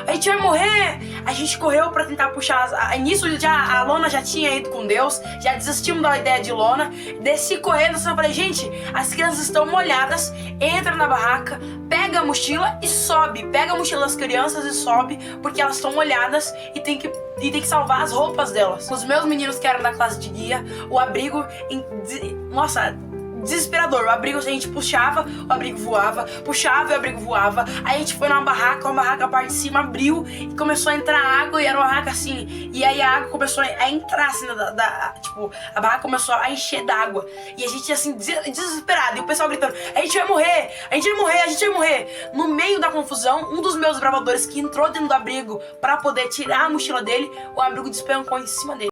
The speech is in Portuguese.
a gente vai morrer. A gente correu pra tentar puxar, nisso já, a lona já tinha ido com Deus, já desistimos da ideia de lona, desci correndo, assim, eu falei, gente, as crianças estão molhadas, entra na barraca, pega a mochila e sobe, pega a mochila das crianças e sobe, porque elas estão molhadas e tem que salvar as roupas delas. Os meus meninos que eram da classe de guia, o abrigo, nossa, desesperador. O abrigo a gente puxava, o abrigo voava, puxava e o abrigo voava. Aí a gente foi numa barraca, a barraca, a parte de cima abriu e começou a entrar água e era uma barraca assim. E aí a água começou a entrar assim, tipo, a barraca começou a encher d'água. E a gente assim, desesperado. E o pessoal gritando, a gente vai morrer, a gente vai morrer, a gente vai morrer. No meio da confusão, um dos meus bravadores que entrou dentro do abrigo pra poder tirar a mochila dele, o abrigo despencou em cima dele.